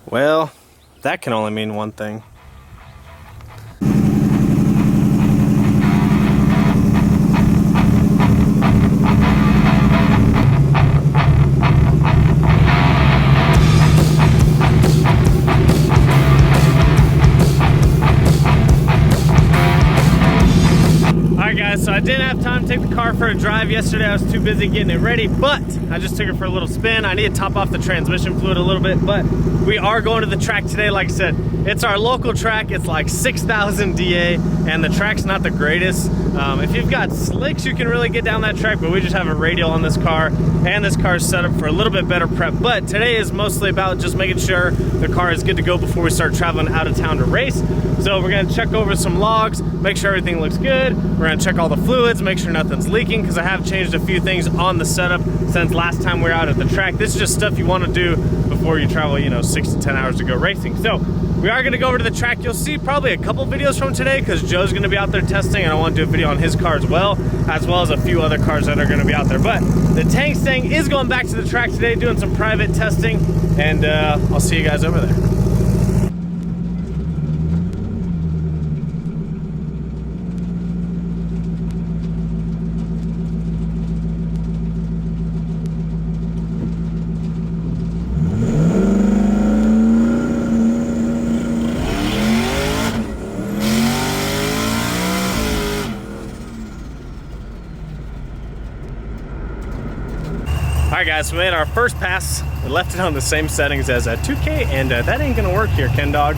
Well, that can only mean one thing. So I didn't have time to take the car for a drive yesterday. I was too busy getting it ready, but I just took it for a little spin. I need to top off the transmission fluid a little bit, but we are going to the track today. Like I said, it's our local track. It's like 6,000 DA, and the track's not the greatest. If you've got slicks, you can really get down that track, but we just have a radial on this car, and this car is set up for a little bit better prep. But today is mostly about just making sure the car is good to go before we start traveling out of town to race. So we're gonna check over some logs, make sure everything looks good. We're gonna check all the fluids, make sure nothing's leaking, because I have changed a few things on the setup since last time we were out at the track. This is just stuff you wanna do before you travel, 6 to 10 hours to go racing. So we are gonna go over to the track. You'll see probably a couple videos from today, because Joe's gonna be out there testing, and I wanna do a video on his car as well as a few other cars that are gonna be out there. But the Mustang is going back to the track today, doing some private testing, and I'll see you guys over there. All right, guys, we made our first pass. We left it on the same settings as 2K, and that ain't gonna work here, Ken Dog.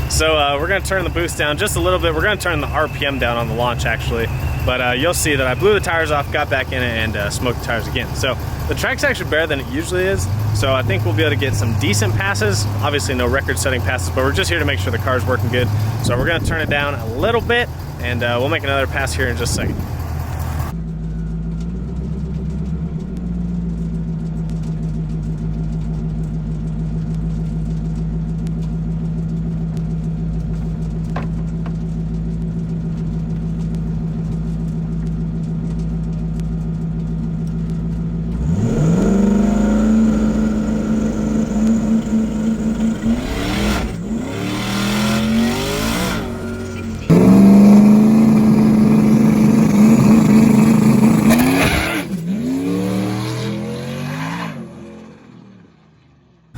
So we're gonna turn the boost down just a little bit. We're gonna turn the RPM down on the launch, actually. But you'll see that I blew the tires off, got back in it, and smoked the tires again. So the track's actually better than it usually is. So I think we'll be able to get some decent passes. Obviously no record-setting passes, but we're just here to make sure the car's working good. So we're gonna turn it down a little bit, and we'll make another pass here in just a second.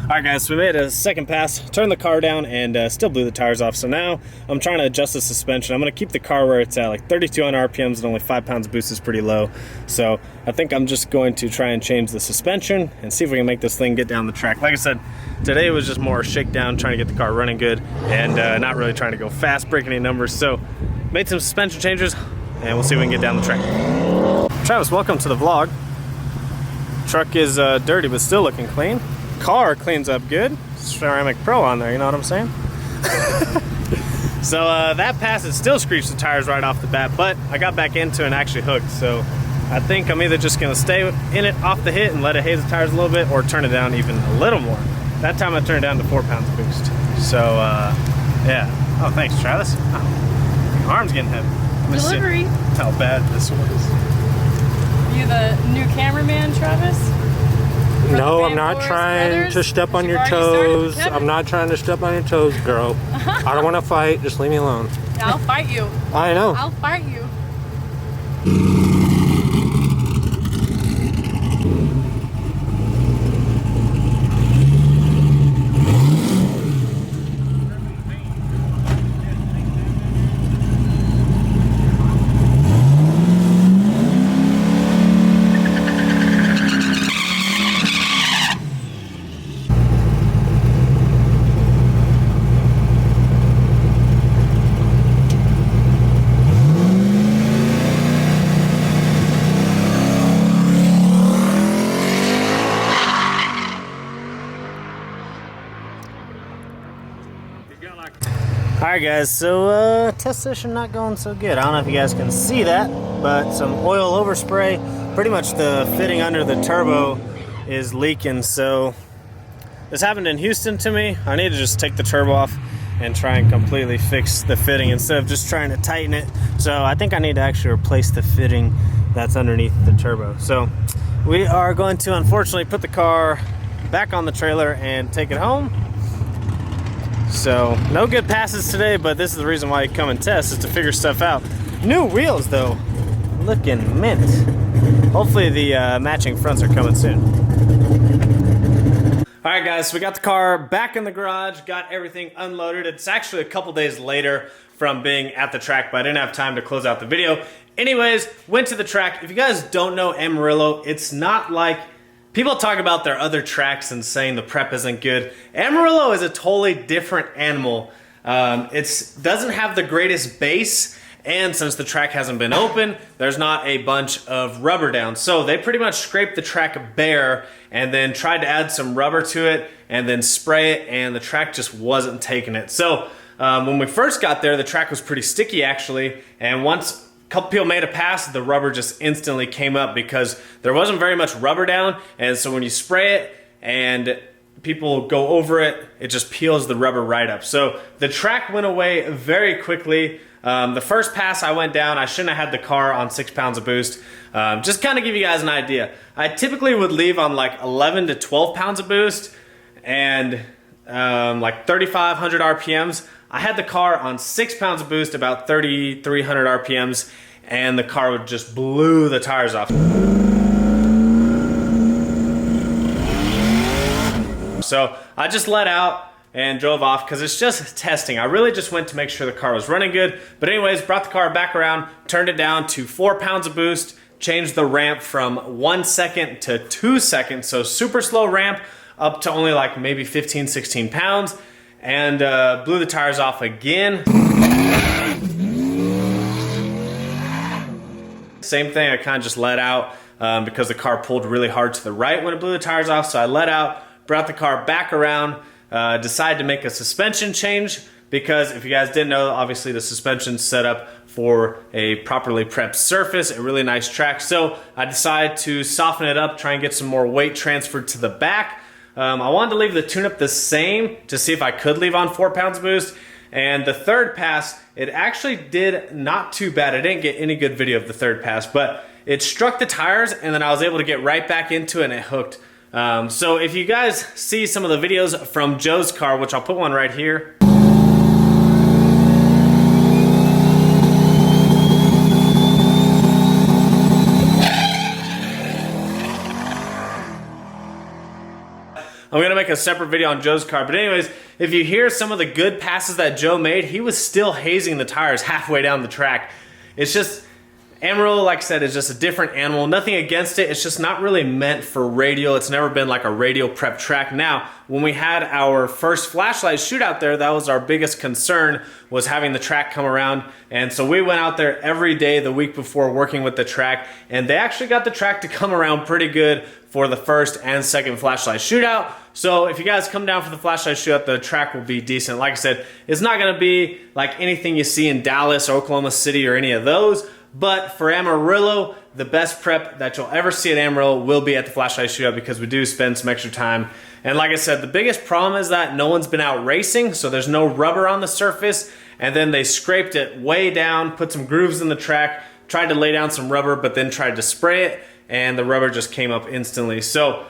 All right, guys, so we made a second pass, turned the car down, and still blew the tires off. So now I'm trying to adjust the suspension. I'm gonna keep the car where it's at, like 3,200 RPMs and only 5 pounds of boost is pretty low. So I think I'm just going to try and change the suspension and see if we can make this thing get down the track. Like I said, today was just more shakedown, trying to get the car running good, and not really trying to go fast, break any numbers. So made some suspension changes, and we'll see if we can get down the track. Travis, welcome to the vlog. Truck is dirty, but still looking clean. Car cleans up good. Ceramic Pro on there, you know what I'm saying? So that pass, it still screeched the tires right off the bat, but I got back into it and actually hooked. So I think I'm either just gonna stay in it off the hit and let it haze the tires a little bit, or turn it down even a little more. That time I turned it down to 4 pounds boost. So yeah. Oh, thanks, Travis. Oh, my arm's getting heavy. Delivery. How bad this was. You the new cameraman, Travis? No, I'm not trying to step on your toes. I'm not trying to step on your toes, girl. I don't want to fight. Just leave me alone. I'll fight you. I know. I'll fight you. Alright guys, so test session not going so good. I don't know if you guys can see that, but some oil overspray. Pretty much the fitting under the turbo is leaking, so this happened in Houston to me. I need to just take the turbo off and try and completely fix the fitting instead of just trying to tighten it. So I think I need to actually replace the fitting that's underneath the turbo. So we are going to unfortunately put the car back on the trailer and take it home. So no good passes today, but this is the reason why you come and test, is to figure stuff out. New wheels though, looking mint. Hopefully the matching fronts are coming soon. All right guys, so we got the car back in the garage, got everything unloaded. It's actually a couple days later from being at the track, but I didn't have time to close out the video. Anyways, went to the track. If you guys don't know Amarillo, it's not like people talk about their other tracks and saying the prep isn't good. Amarillo is a totally different animal. It doesn't have the greatest base, and since the track hasn't been open, there's not a bunch of rubber down. So they pretty much scraped the track bare and then tried to add some rubber to it and then spray it, and the track just wasn't taking it. So when we first got there, the track was pretty sticky actually, and once a couple people made a pass, the rubber just instantly came up because there wasn't very much rubber down, and so when you spray it and people go over it, it just peels the rubber right up. So the track went away very quickly. The first pass I went down, I shouldn't have had the car on 6 pounds of boost. Just kind of give you guys an idea. I typically would leave on like 11 to 12 pounds of boost and like 3,500 RPMs. I had the car on 6 pounds of boost, about 3,300 RPMs, and the car would just blew the tires off. So I just let out and drove off because it's just testing. I really just went to make sure the car was running good. But anyways, brought the car back around, turned it down to 4 pounds of boost, changed the ramp from 1 second to 2 seconds. So super slow ramp up to only like maybe 15, 16 pounds, and blew the tires off again. Same thing, I kind of just let out because the car pulled really hard to the right when it blew the tires off. So I let out, brought the car back around, decided to make a suspension change because if you guys didn't know, obviously the suspension's set up for a properly prepped surface, a really nice track. So I decided to soften it up, try and get some more weight transferred to the back. I wanted to leave the tune-up the same to see if I could leave on 4 pounds of boost. And the third pass, it actually did not too bad. I didn't get any good video of the third pass, but it struck the tires and then I was able to get right back into it and it hooked. So if you guys see some of the videos from Joe's car, which I'll put one right here. I'm gonna make a separate video on Joe's car, but anyways, if you hear some of the good passes that Joe made, he was still hazing the tires halfway down the track. It's just, Amarillo, like I said, is just a different animal. Nothing against it, it's just not really meant for radial. It's never been like a radial prep track. Now, when we had our first flashlight shootout there, that was our biggest concern, was having the track come around. And so we went out there every day the week before working with the track, and they actually got the track to come around pretty good for the first and second flashlight shootout. So if you guys come down for the flashlight shootout, the track will be decent. Like I said, it's not gonna be like anything you see in Dallas or Oklahoma City or any of those, but for Amarillo, the best prep that you'll ever see at Amarillo will be at the flashlight shootout because we do spend some extra time. And like I said, the biggest problem is that no one's been out racing, so there's no rubber on the surface, and then they scraped it way down, put some grooves in the track, tried to lay down some rubber, but then tried to spray it, and the rubber just came up instantly. So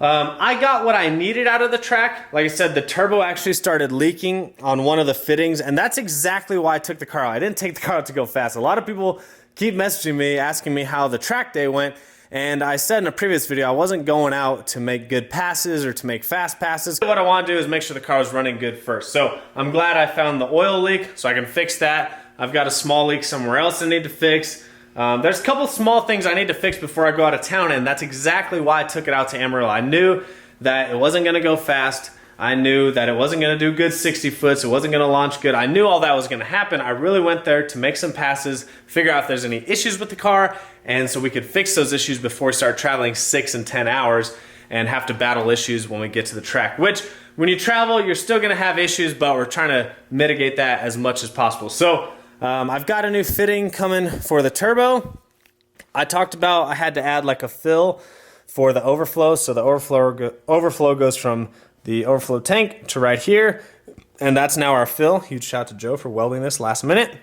I got what I needed out of the track. Like I said, the turbo actually started leaking on one of the fittings, and that's exactly why I took the car out. I didn't take the car out to go fast. A lot of people keep messaging me, asking me how the track day went, and I said in a previous video, I wasn't going out to make good passes or to make fast passes. What I want to do is make sure the car was running good first. So I'm glad I found the oil leak, so I can fix that. I've got a small leak somewhere else I need to fix. There's a couple small things I need to fix before I go out of town, and that's exactly why I took it out to Amarillo. I knew that it wasn't going to go fast. I knew that it wasn't going to do good 60 foots. It wasn't going to launch good. I knew all that was going to happen. I really went there to make some passes, figure out if there's any issues with the car, and so we could fix those issues before we start traveling 6 and 10 hours and have to battle issues when we get to the track. Which, when you travel, you're still going to have issues, but we're trying to mitigate that as much as possible. So I've got a new fitting coming for the turbo. I talked about I had to add like a fill for the overflow. So the overflow goes from the overflow tank to right here. And that's now our fill. Huge shout out to Joe for welding this last minute.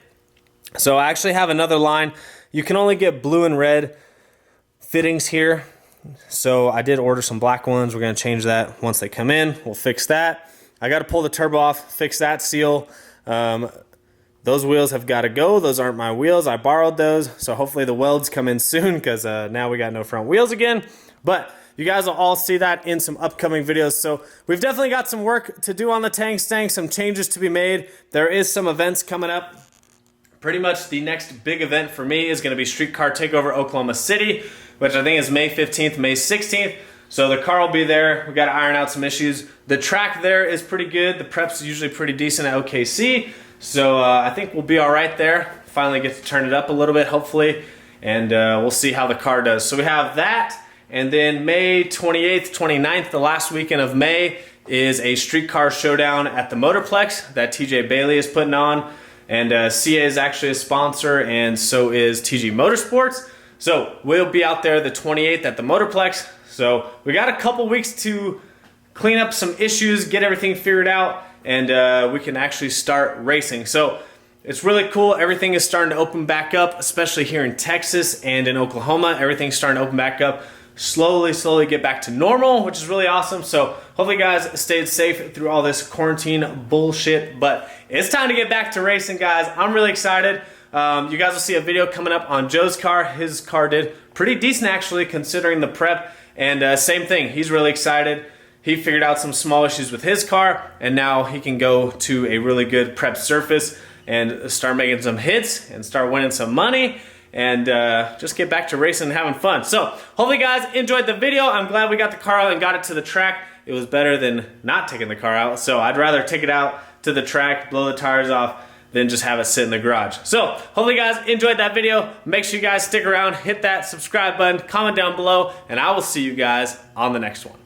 So I actually have another line. You can only get blue and red fittings here. So I did order some black ones. We're going to change that once they come in. We'll fix that. I got to pull the turbo off, fix that seal. Those wheels have got to go. Those aren't my wheels. I borrowed those. So hopefully the welds come in soon because now we got no front wheels again. But you guys will all see that in some upcoming videos. So we've definitely got some work to do on the Mustang, some changes to be made. There is some events coming up. Pretty much the next big event for me is going to be Streetcar Takeover Oklahoma City, which I think is May 15th, May 16th. So the car will be there. We got to iron out some issues. The track there is pretty good. The prep's usually pretty decent at OKC. So I think we'll be all right there. Finally get to turn it up a little bit, hopefully. And we'll see how the car does. So we have that. And then May 28th, 29th, the last weekend of May, is a streetcar showdown at the Motorplex that TJ Bailey is putting on. And CA is actually a sponsor, and so is TG Motorsports. So we'll be out there the 28th at the Motorplex. So we got a couple weeks to clean up some issues, get everything figured out, and we can actually start racing. So it's really cool. Everything is starting to open back up, especially here in Texas and in Oklahoma. Everything's starting to open back up. Slowly get back to normal, which is really awesome. So hopefully you guys stayed safe through all this quarantine bullshit, but it's time to get back to racing, guys. I'm really excited. You guys will see a video coming up on Joe's car. His car did pretty decent actually considering the prep, and same thing, he's really excited. He figured out some small issues with his car, and now he can go to a really good prep surface and start making some hits and start winning some money, and just get back to racing and having fun. So hopefully you guys enjoyed the video. I'm glad we got the car out and got it to the track. It was better than not taking the car out, so I'd rather take it out to the track, blow the tires off, than just have it sit in the garage. So hopefully you guys enjoyed that video. Make sure you guys stick around, hit that subscribe button, comment down below, and I will see you guys on the next one.